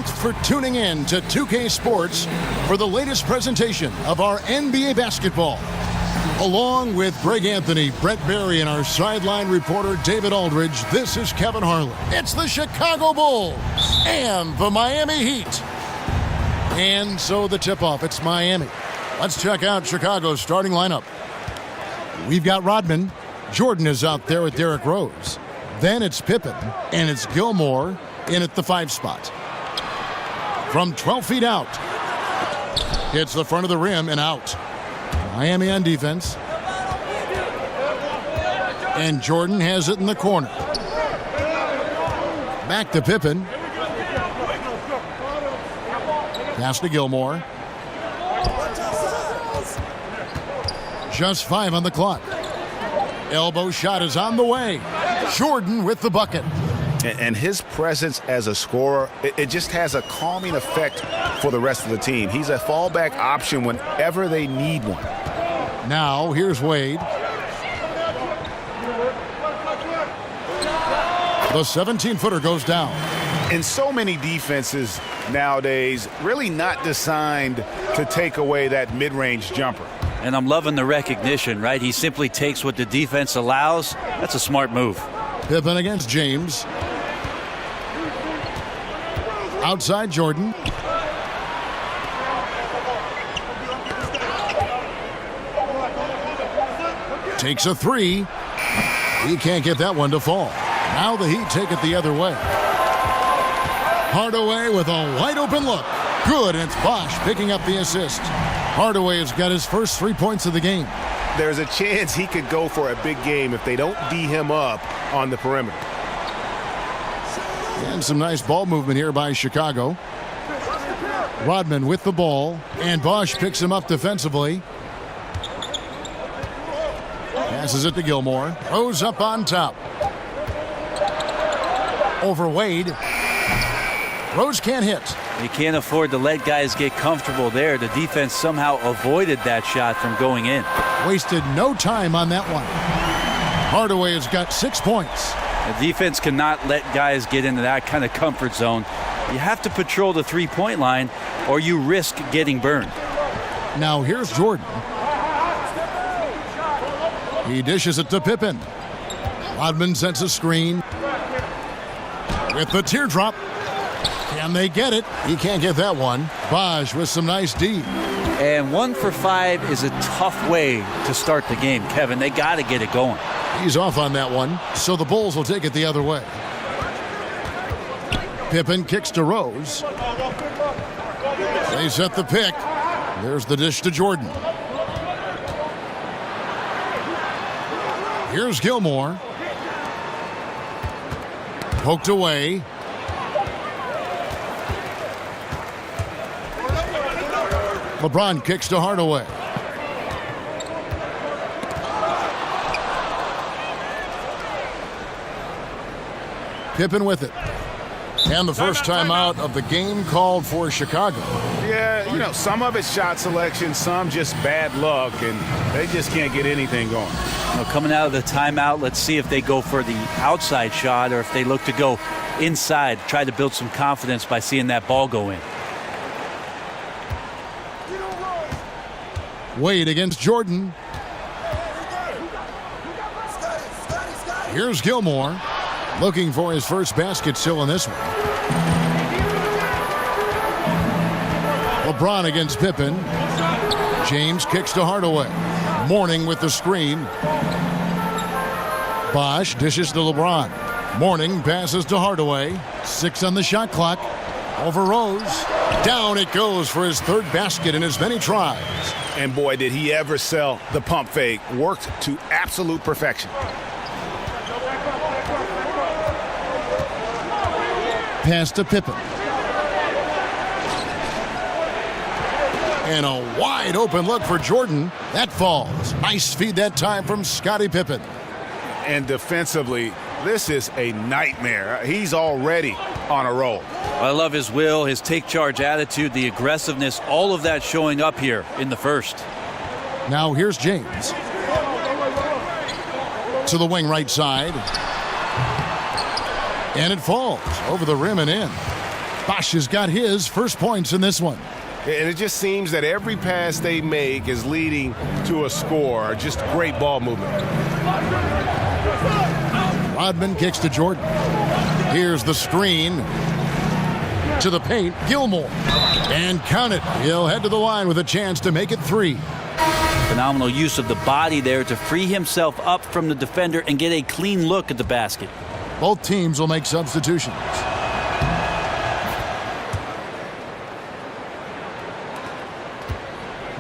Thanks for tuning in to 2K Sports for the latest presentation of our NBA basketball. Along with Greg Anthony, Brett Barry, and our sideline reporter David Aldridge, this is Kevin Harlan. It's the Chicago Bulls and the Miami Heat. And so the tip-off, it's Miami. Let's check out Chicago's starting lineup. We've got Rodman. Jordan is out there with Derrick Rose. Then it's Pippen, and it's Gilmore in at the 5 spot. From 12 feet out, hits the front of the rim and out. Miami on defense. And Jordan has it in the corner. Back to Pippen. Pass to Gilmore. Just 5 on the clock. Elbow shot is on the way. Jordan with the bucket. And his presence as a scorer, it just has a calming effect for the rest of the team. He's a fallback option whenever they need one. Now, here's Wade. The 17-footer goes down. And so many defenses nowadays really not designed to take away that mid-range jumper. And I'm loving the recognition, right? He simply takes what the defense allows. That's a smart move. Pippen against James. Outside Jordan. Takes a 3. He can't get that one to fall. Now the Heat take it the other way. Hardaway with a wide open look. Good, and it's Bosh picking up the assist. Hardaway has got his first 3 points of the game. There's a chance he could go for a big game if they don't D him up on the perimeter. And some nice ball movement here by Chicago. Rodman with the ball, and Bosh picks him up defensively. Passes it to Gilmore. Rose up on top. Over Wade. Rose can't hit. You can't afford to let guys get comfortable there. The defense somehow avoided that shot from going in. Wasted no time on that one. Hardaway has got 6 points. The defense cannot let guys get into that kind of comfort zone. You have to patrol the three-point line or you risk getting burned. Now here's Jordan. He dishes it to Pippen. Rodman sets a screen. With the teardrop. Can they get it? He can't get that one. Bosh with some nice D. And 1 for 5 is a tough way to start the game, Kevin. They got to get it going. He's off on that one, so the Bulls will take it the other way. Pippen kicks to Rose. They set the pick. There's the dish to Jordan. Here's Gilmore. Poked away. LeBron kicks to Hardaway. Pippen with it. And the first timeout of the game called for Chicago. Yeah, some of it's shot selection, some just bad luck, and they just can't get anything going. Now, coming out of the timeout, let's see if they go for the outside shot or if they look to go inside, try to build some confidence by seeing that ball go in. Wade against Jordan. Here's Gilmore. Looking for his first basket still in this one. LeBron against Pippen. James kicks to Hardaway. Mourning with the screen. Bosh dishes to LeBron. Mourning passes to Hardaway. 6 on the shot clock. Over Rose. Down it goes for his third basket in as many tries. And boy, did he ever sell the pump fake. Worked to absolute perfection. Pass to Pippen. And a wide open look for Jordan. That falls. Nice feed that time from Scottie Pippen. And defensively, this is a nightmare. He's already on a roll. I love his will, his take charge attitude, the aggressiveness, all of that showing up here in the first. Now here's James. To the wing right side. And it falls over the rim and in. Bosch has got his first points in this one. And it just seems that every pass they make is leading to a score. Just great ball movement. Rodman kicks to Jordan. Here's the screen. To the paint, Gilmore. And count it. He'll head to the line with a chance to make it 3. Phenomenal use of the body there to free himself up from the defender and get a clean look at the basket. Both teams will make substitutions.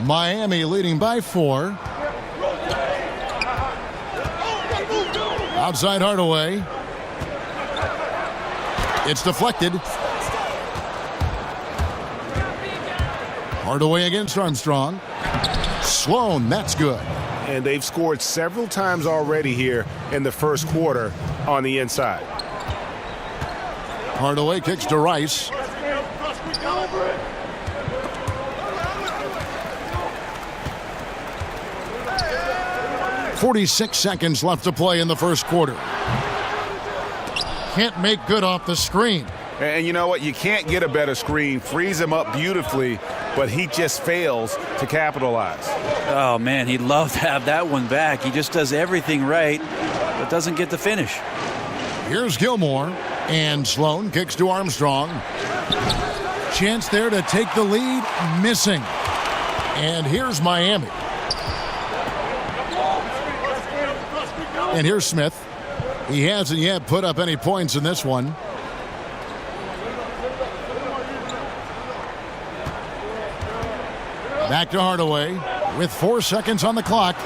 Miami leading by 4. Outside Hardaway. It's deflected. Hardaway against Armstrong. Sloan, that's good. And they've scored several times already here in the first quarter on the inside. Hardaway kicks to Rice. "46 seconds left to play in the first quarter. Can't make good off the screen. And you know what? You can't get a better screen. Frees him up beautifully, but he just fails to capitalize. Oh, man, he'd love to have that one back. He just does everything right, but doesn't get the finish. Here's Gilmore, and Sloan kicks to Armstrong. Chance there to take the lead, missing. And here's Miami. And here's Smith. He hasn't yet put up any points in this one. Back to Hardaway with 4 seconds on the clock.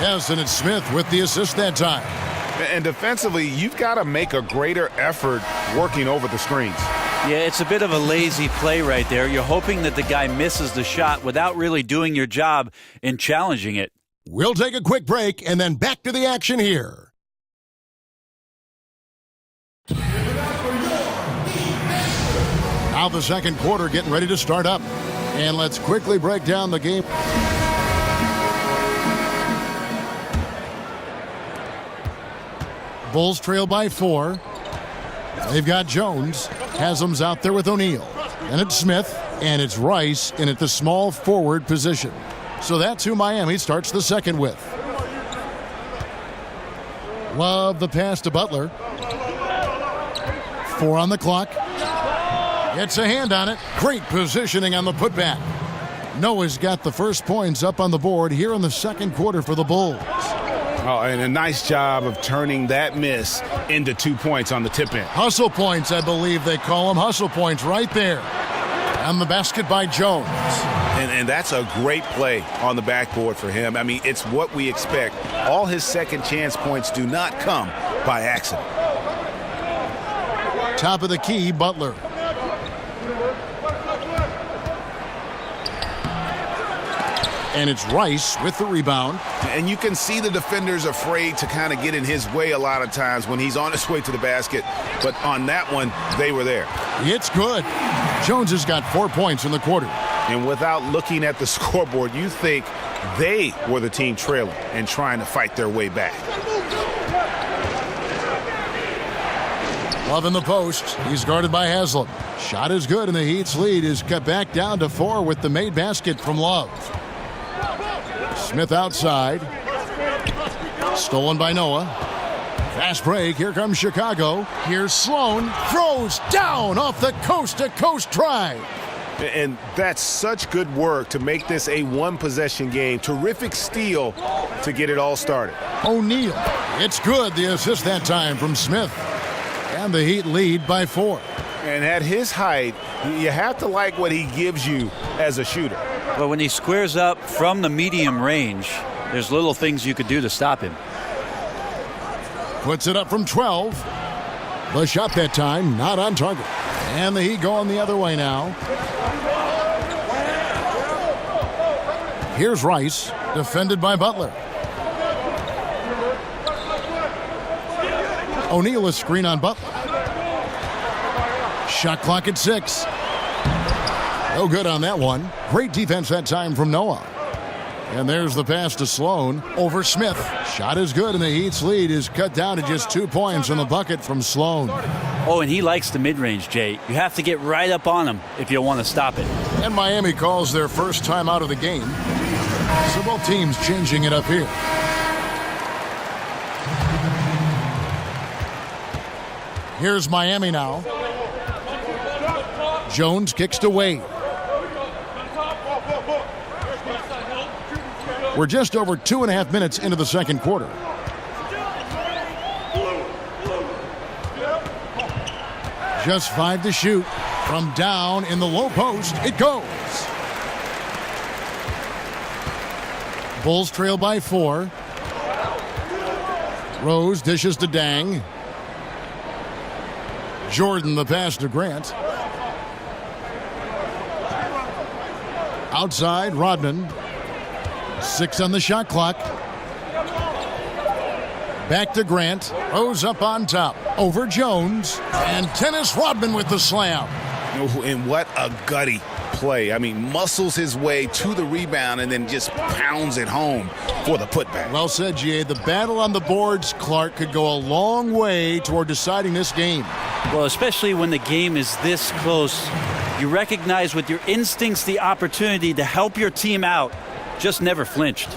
Yes, and it's Smith with the assist that time. And defensively, you've got to make a greater effort working over the screens. Yeah, it's a bit of a lazy play right there. You're hoping that the guy misses the shot without really doing your job in challenging it. We'll take a quick break and then back to the action here. Now the second quarter getting ready to start up. And let's quickly break down the game. Bulls trail by 4. They've got Jones. Haslam's out there with O'Neal. And it's Smith. And it's Rice in at the small forward position. So that's who Miami starts the second with. Love the pass to Butler. 4 on the clock. It's a hand on it. Great positioning on the putback. Noah's got the first points up on the board here in the second quarter for the Bulls. Oh, and a nice job of turning that miss into 2 points on the tip-in. Hustle points, I believe they call them. Hustle points right there. On the basket by Jones. And that's a great play on the backboard for him. I mean, it's what we expect. All his second chance points do not come by accident. Top of the key, Butler. And it's Rice with the rebound. And you can see the defenders afraid to kind of get in his way a lot of times when he's on his way to the basket. But on that one, they were there. It's good. Jones has got 4 points in the quarter. And without looking at the scoreboard, you think they were the team trailing and trying to fight their way back. Love in the post. He's guarded by Haslam. Shot is good, and the Heat's lead is cut back down to 4 with the made basket from Love. Smith outside. Stolen by Noah. Fast break. Here comes Chicago. Here's Sloan. Throws down off the coast-to-coast drive. And that's such good work to make this a one-possession game. Terrific steal to get it all started. O'Neal. It's good. The assist that time from Smith. And the Heat lead by 4. And at his height, you have to like what he gives you as a shooter. But when he squares up from the medium range, there's little things you could do to stop him. Puts it up from 12. The shot that time, not on target. And the Heat going the other way now. Here's Rice, defended by Butler. O'Neal is screen on Butler. Shot clock at 6. No good on that one. Great defense that time from Noah. And there's the pass to Sloan over Smith. Shot is good, and the Heat's lead is cut down to just 2 points on the bucket from Sloan. Oh, and he likes the mid-range, Jay. You have to get right up on him if you want to stop it. And Miami calls their first time out of the game. So both teams changing it up here. Here's Miami now. Jones kicks to Wade. We're just over 2.5 minutes into the second quarter. Just 5 to shoot. From down in the low post, it goes. Bulls trail by 4. Rose dishes to Dang. Jordan the pass to Grant. Outside, Rodman. 6 on the shot clock. Back to Grant. Rose up on top. Over Jones. And Dennis Rodman with the slam. And what a gutty play. I mean, muscles his way to the rebound and then just pounds it home for the putback. Well said, G.A. The battle on the boards, Clark, could go a long way toward deciding this game. Well, especially when the game is this close, you recognize with your instincts the opportunity to help your team out. Just never flinched.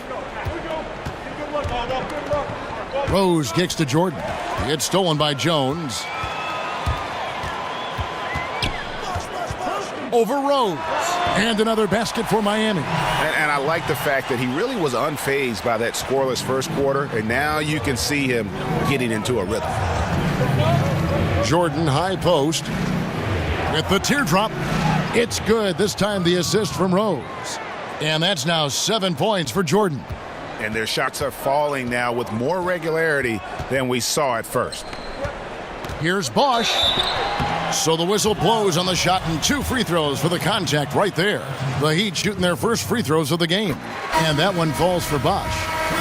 Rose kicks to Jordan. It's stolen by Jones. Over Rose. And another basket for Miami. And I like the fact that he really was unfazed by that scoreless first quarter, and now you can see him getting into a rhythm. Jordan high post with the teardrop. It's good. This time the assist from Rose. And that's now 7 points for Jordan. And their shots are falling now with more regularity than we saw at first. Here's Bosch. So the whistle blows on the shot and 2 free throws for the contact right there. The Heat shooting their first free throws of the game. And that one falls for Bosch.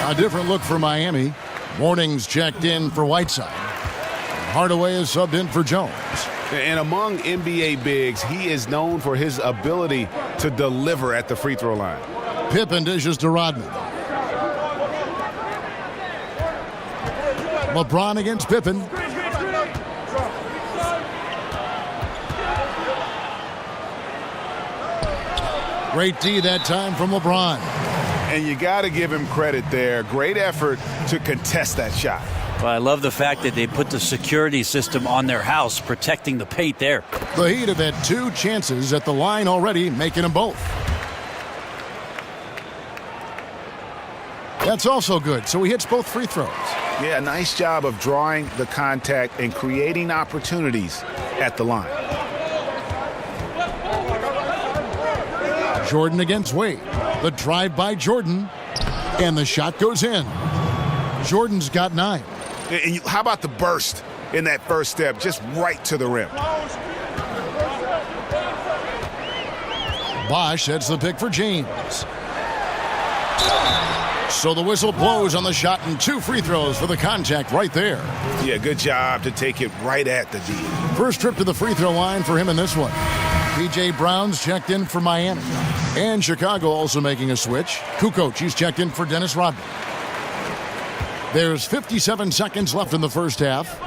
A different look for Miami. Mornings checked in for Whiteside. Hardaway is subbed in for Jones. And among NBA bigs, he is known for his ability to deliver at the free throw line. Pippen dishes to Rodman. LeBron against Pippen. Great D that time from LeBron. And you got to give him credit there. Great effort to contest that shot. Well, I love the fact that they put the security system on their house, protecting the paint there. The Heat have had 2 chances at the line already, making them both. That's also good, so he hits both free throws. Yeah, nice job of drawing the contact and creating opportunities at the line. Jordan against Wade. The drive by Jordan, and the shot goes in. Jordan's got 9. And how about the burst in that first step, just right to the rim? Bosch sets the pick for James. So the whistle blows on the shot and 2 free throws for the contact right there. Yeah, good job to take it right at the D. First trip to the free throw line for him in this one. P.J. Brown's checked in for Miami. And Chicago also making a switch. Kukoc, he's checked in for Dennis Rodman. There's 57 seconds left in the first half.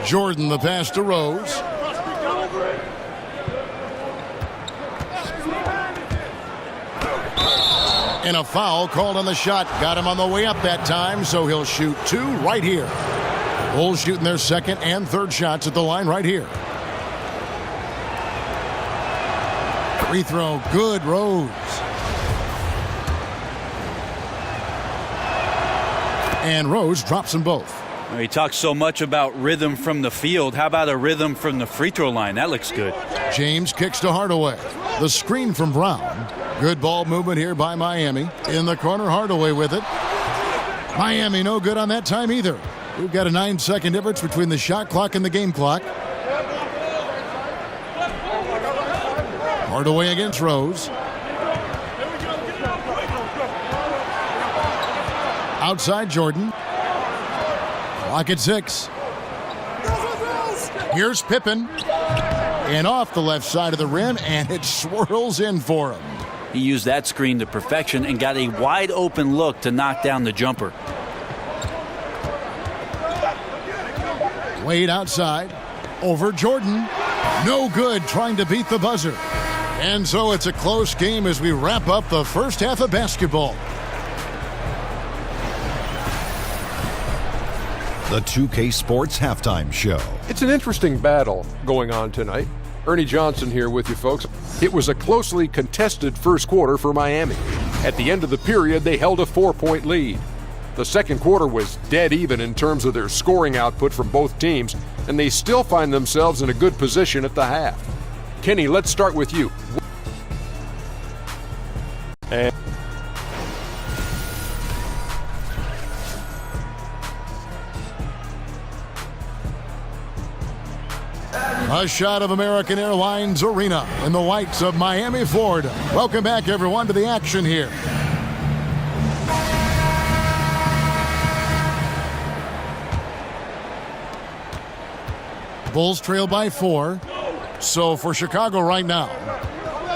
Jordan the pass to Rose. And a foul called on the shot. Got him on the way up that time, so he'll shoot 2 right here. Bulls shooting their second and third shots at the line right here. Free throw, good, Rose. And Rose drops them both. He talks so much about rhythm from the field. How about a rhythm from the free throw line? That looks good. James kicks to Hardaway. The screen from Brown. Good ball movement here by Miami. In the corner, Hardaway with it. Miami no good on that time either. We've got a 9-second difference between the shot clock and the game clock. Hardaway against Rose. Outside Jordan. Clock at 6. Here's Pippen. And off the left side of the rim, and it swirls in for him. He used that screen to perfection and got a wide open look to knock down the jumper. Wade outside. Over Jordan. No good, trying to beat the buzzer. And so it's a close game as we wrap up the first half of basketball. The 2K Sports Halftime Show. It's an interesting battle going on tonight. Ernie Johnson here with you, folks. It was a closely contested first quarter for Miami. At the end of the period, they held a 4-point lead. The second quarter was dead even in terms of their scoring output from both teams, and they still find themselves in a good position at the half. Kenny, let's start with you. A shot of American Airlines Arena in the whites of Miami, Florida. Welcome back, everyone, to the action here. Bulls trail by 4. So for Chicago right now,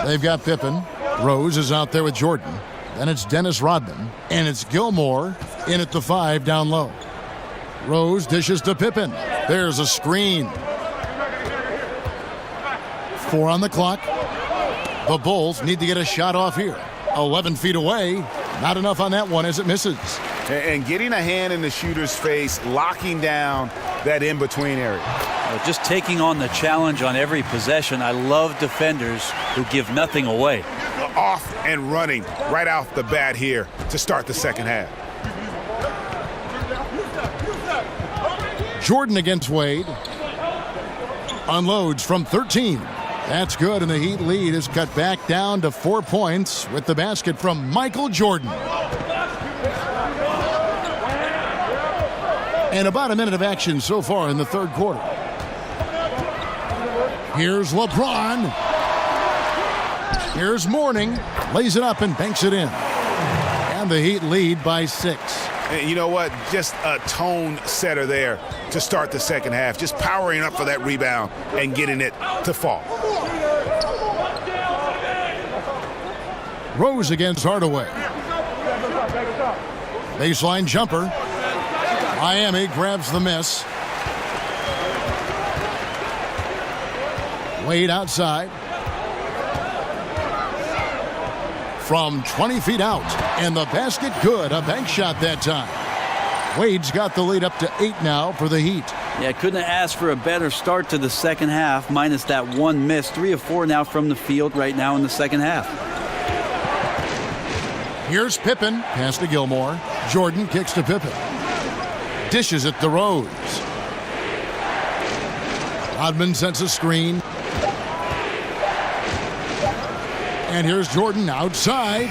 they've got Pippen. Rose is out there with Jordan. Then it's Dennis Rodman. And it's Gilmore in at the 5 down low. Rose dishes to Pippen. There's a screen. 4 on the clock. The Bulls need to get a shot off here. 11 feet away. Not enough on that one as it misses. And getting a hand in the shooter's face, locking down that in-between area. Just taking on the challenge on every possession. I love defenders who give nothing away. Off and running right off the bat here to start the second half. Jordan against Wade. Unloads from 13. That's good, and the Heat lead is cut back down to 4 points with the basket from Michael Jordan. And about a minute of action so far in the third quarter. Here's LeBron. Here's Mourning. Lays it up and banks it in. And the Heat lead by 6. And you know what? Just a tone setter there to start the second half. Just powering up for that rebound and getting it to fall. Rose against Hardaway. Baseline jumper. Miami grabs the miss. Wade outside. From 20 feet out. And the basket good. A bank shot that time. Wade's got the lead up to 8 now for the Heat. Yeah, couldn't have asked for a better start to the second half, minus that one miss. 3 of 4 now from the field right now in the second half. Here's Pippen. Pass to Gilmore. Jordan kicks to Pippen. Dishes it to Rose. Rodman sends a screen. And here's Jordan outside.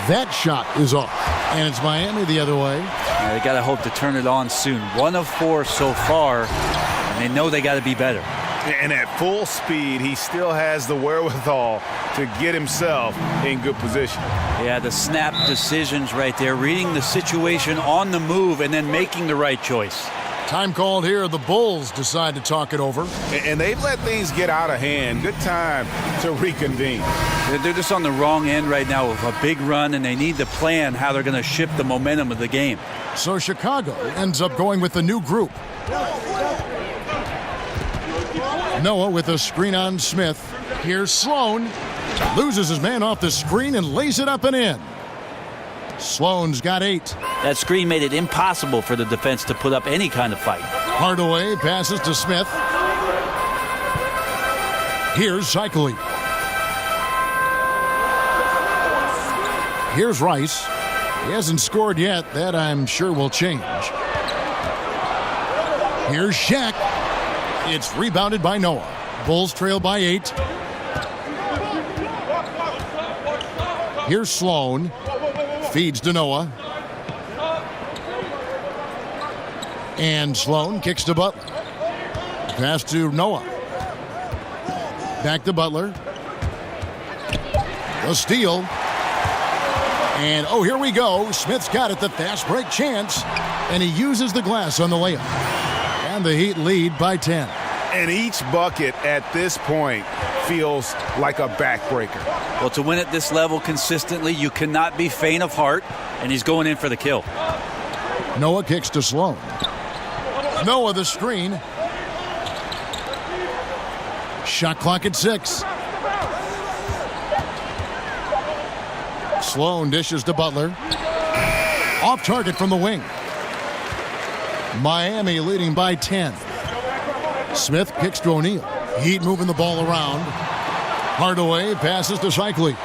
That shot is off. And it's Miami the other way. Yeah, they got to hope to turn it on soon. 1 of 4 so far, and they know they got to be better. And at full speed, he still has the wherewithal to get himself in good position. Yeah, the snap decisions right there, reading the situation on the move and then making the right choice. Time called here. The Bulls decide to talk it over. And they've let things get out of hand. Good time to reconvene. They're just on the wrong end right now of a big run, and they need to plan how they're going to shift the momentum of the game. So Chicago ends up going with the new group. Noah with a screen on Smith. Here's Sloan. Loses his man off the screen and lays it up and in. Sloan's got 8. That screen made it impossible for the defense to put up any kind of fight. Hardaway passes to Smith. Here's Cycli. Here's Rice. He hasn't scored yet. That I'm sure will change. Here's Shaq. It's rebounded by Noah. Bulls trail by 8. Here's Sloan. Feeds to Noah. And Sloan kicks to Butler. Pass to Noah. Back to Butler. The steal. And, oh, here we go. Smith's got it, the fast break chance. And he uses the glass on the layup. And the Heat lead by 10. And each bucket at this point feels like a backbreaker. Well, to win at this level consistently, you cannot be faint of heart, and he's going in for the kill. Noah kicks to Sloan. Noah the screen. Shot clock at 6. Sloan dishes to Butler. Off target from the wing. Miami leading by 10. Smith kicks to O'Neal. Heat moving the ball around. Hardaway passes to Cycli.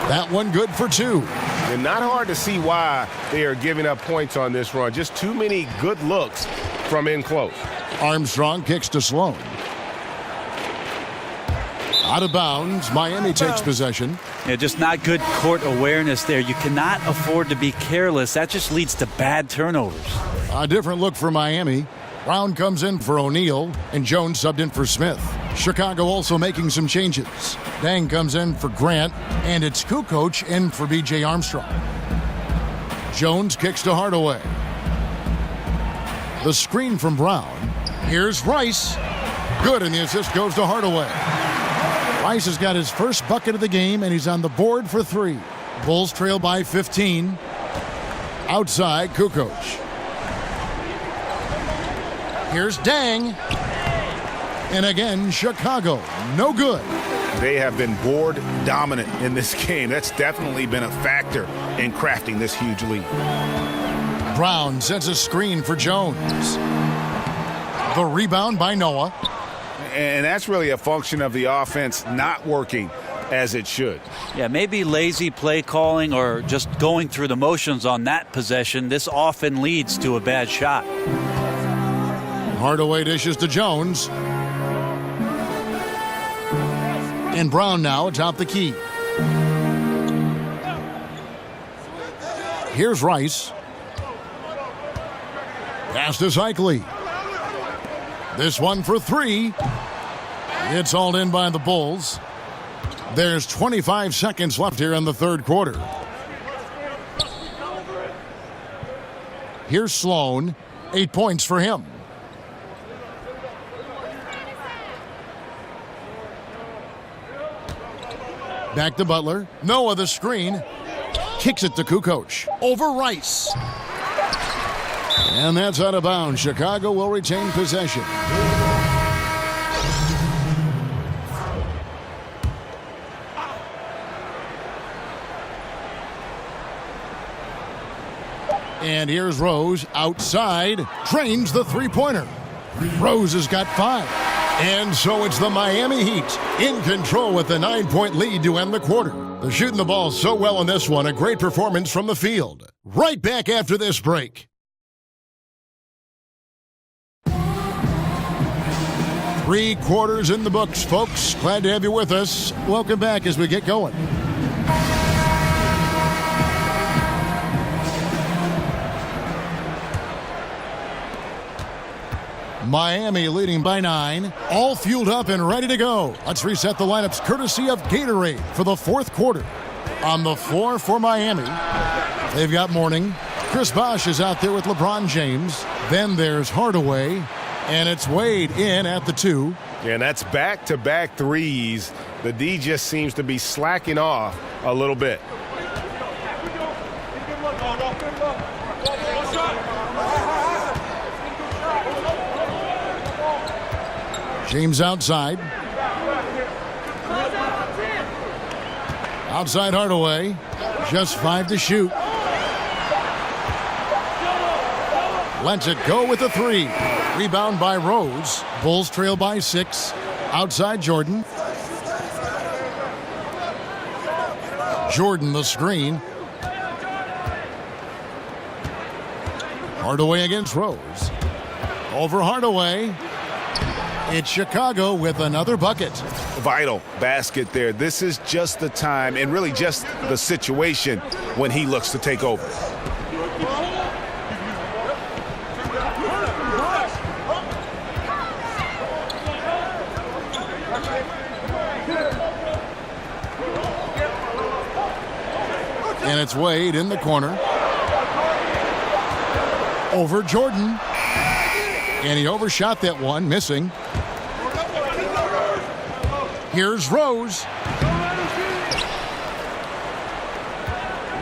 That one good for 2. And not hard to see why they are giving up points on this run. Just too many good looks from in close. Armstrong kicks to Sloan. Out of bounds. Miami takes possession. Yeah, just not good court awareness there. You cannot afford to be careless. That just leads to bad turnovers. A different look for Miami. Brown comes in for O'Neal, and Jones subbed in for Smith. Chicago also making some changes. Dang comes in for Grant, and it's Kukoc in for B.J. Armstrong. Jones kicks to Hardaway. The screen from Brown. Here's Rice. Good, and the assist goes to Hardaway. Rice has got his first bucket of the game, and he's on the board for 3. Bulls trail by 15. Outside, Kukoc. Here's Dang. And again, Chicago. No good. They have been board dominant in this game. That's definitely been a factor in crafting this huge lead. Brown sets a screen for Jones. The rebound by Noah. And that's really a function of the offense not working as it should. Yeah, maybe lazy play calling or just going through the motions on that possession. This often leads to a bad shot. Hardaway dishes to Jones. And Brown now atop the key. Here's Rice. Pass to Cycli. This one for 3. It's hauled in by the Bulls. There's 25 seconds left here in the third quarter. Here's Sloan. 8 points for him. Back to Butler. Noah the screen. Kicks it to Kukoc. Over Rice. And that's out of bounds. Chicago will retain possession. And here's Rose outside. Drains the three-pointer. Rose has got 5. And so it's the Miami Heat in control with the 9-point lead to end the quarter. They're shooting the ball so well in this one. A great performance from the field. Right back after this break. 3 quarters in the books, folks. Glad to have you with us. Welcome back as we get going. Miami leading by 9, all fueled up and ready to go. Let's reset the lineups courtesy of Gatorade for the fourth quarter. On the floor for Miami, they've got Mourning. Chris Bosh is out there with LeBron James. Then there's Hardaway, and it's Wade in at the 2. And that's back-to-back threes. The D just seems to be slacking off a little bit. James outside. Outside Hardaway. Just 5 to shoot. Lets it go with a 3. Rebound by Rose. Bulls trail by 6. Outside Jordan. Jordan the screen. Hardaway against Rose. Over Hardaway. It's Chicago with another bucket. Vital basket there. This is just the time and really just the situation when he looks to take over. And it's Wade in the corner. Over Jordan. And he overshot that one, missing. Here's Rose.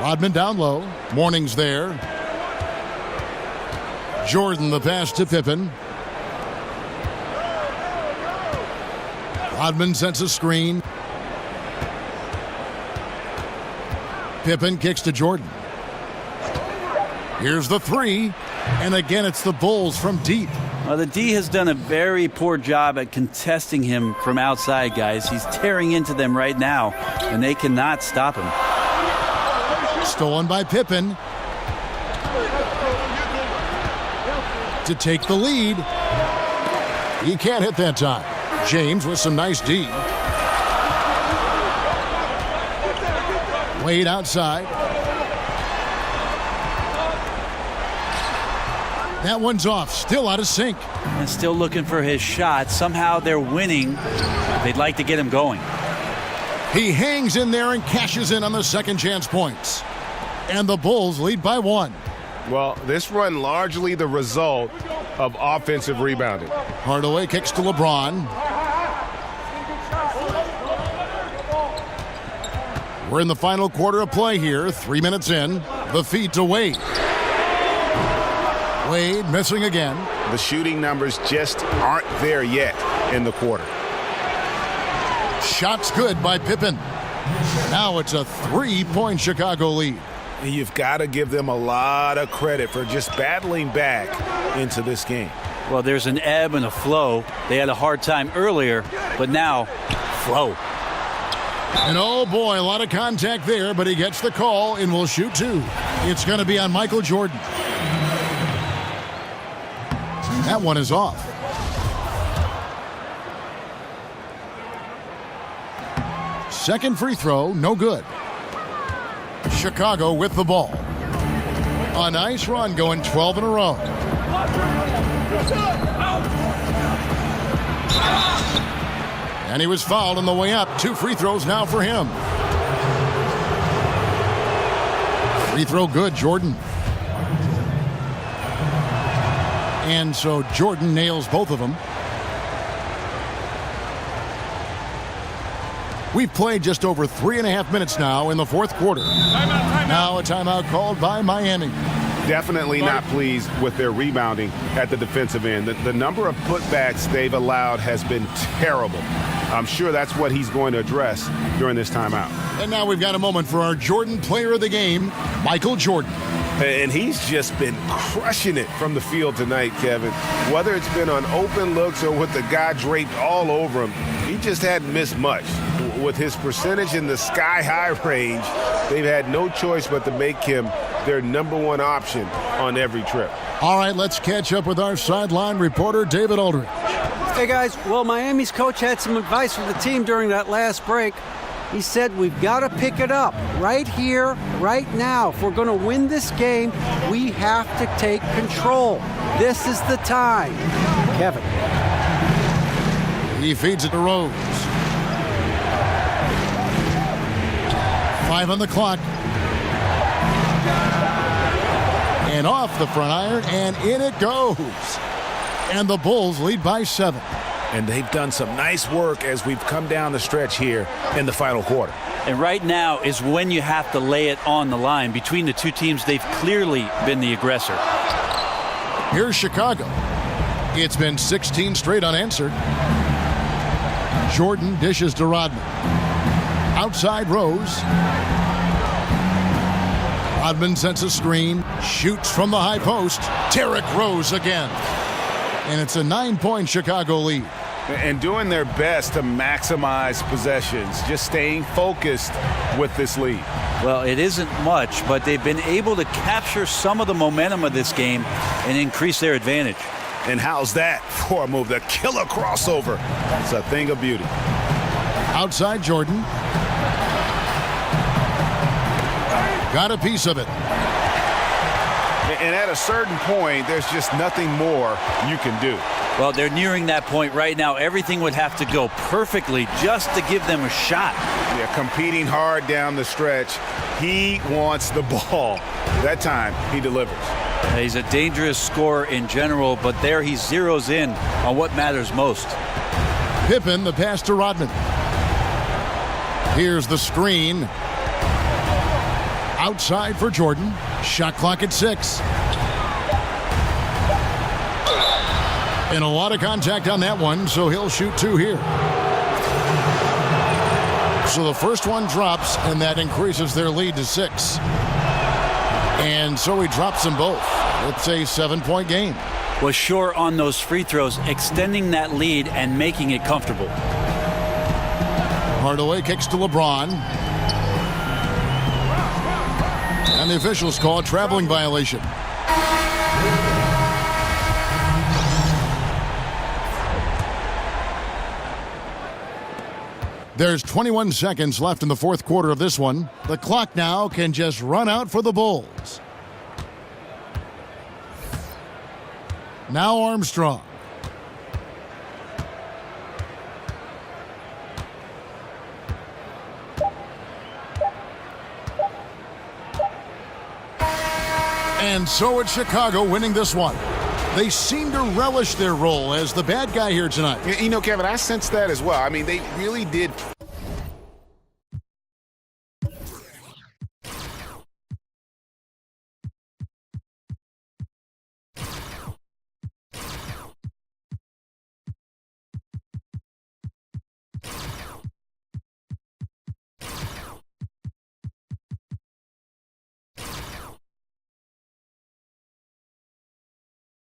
Rodman down low. Morning's there. Jordan the pass to Pippen. Rodman sets a screen. Pippen kicks to Jordan. Here's the three. And again, it's the Bulls from deep. Well, the D has done a very poor job at contesting him from outside, guys. He's tearing into them right now, and they cannot stop him. Stolen by Pippen. To take the lead. He can't hit that time. James with some nice D. Wade outside. That one's off. Still out of sync. And still looking for his shot. Somehow they're winning. They'd like to get him going. He hangs in there and cashes in on the second chance points. And the Bulls lead by 1. Well, this run largely the result of offensive rebounding. Hardaway kicks to LeBron. We're in the final quarter of play here. 3 minutes in. The feed to Wade. Wade missing again. The shooting numbers just aren't there yet in the quarter. Shots good by Pippen. Now it's a 3-point Chicago lead. You've got to give them a lot of credit for just battling back into this game. Well, there's an ebb and a flow. They had a hard time earlier, but now, flow. And oh boy, a lot of contact there, but he gets the call and will shoot 2. It's going to be on Michael Jordan. That one is off. Second free throw, no good. Chicago with the ball. A nice run, going 12 in a row. And he was fouled on the way up. 2 free throws now for him. Free throw good, Jordan. And so Jordan nails both of them. We've played just over 3.5 minutes now in the fourth quarter. Now a timeout called by Miami. Definitely not pleased with their rebounding at the defensive end. The number of putbacks they've allowed has been terrible. I'm sure that's what he's going to address during this timeout. And now we've got a moment for our Jordan player of the game, Michael Jordan. And he's just been crushing it from the field tonight, Kevin. Whether it's been on open looks or with the guy draped all over him, he just hadn't missed much. With his percentage in the sky-high range, they've had no choice but to make him their number 1 option on every trip. All right, let's catch up with our sideline reporter, David Aldridge. Hey, guys. Well, Miami's coach had some advice for the team during that last break. He said we've got to pick it up right here, right now. If we're going to win this game, we have to take control. This is the time. Kevin. He feeds it to Rose. 5 on the clock. And off the front iron, and in it goes. And the Bulls lead by 7. And they've done some nice work as we've come down the stretch here in the final quarter. And right now is when you have to lay it on the line. Between the two teams, they've clearly been the aggressor. Here's Chicago. It's been 16 straight unanswered. Jordan dishes to Rodman. Outside Rose. Rodman sets a screen. Shoots from the high post. Derrick Rose again. And it's a 9-point Chicago lead. And doing their best to maximize possessions, just staying focused with this lead. Well, it isn't much, but they've been able to capture some of the momentum of this game and increase their advantage. And how's that for a move? The killer crossover. It's a thing of beauty. Outside Jordan. Got a piece of it. And at a certain point, there's just nothing more you can do. Well, they're nearing that point right now. Everything would have to go perfectly just to give them a shot. Yeah, competing hard down the stretch. He wants the ball. That time, he delivers. He's a dangerous scorer in general, but there he zeroes in on what matters most. Pippen, the pass to Rodman. Here's the screen. Outside for Jordan. Shot clock at 6. And a lot of contact on that one, so he'll shoot 2 here. So the first one drops, and that increases their lead to 6. And so he drops them both. It's a 7-point game. Was sure on those free throws, extending that lead and making it comfortable. Hardaway kicks to LeBron. And the officials call a traveling violation. There's 21 seconds left in the fourth quarter of this one. The clock now can just run out for the Bulls. Now Armstrong. And so it's Chicago winning this one. They seem to relish their role as the bad guy here tonight. You know, Kevin, I sense that as well. I mean, they really did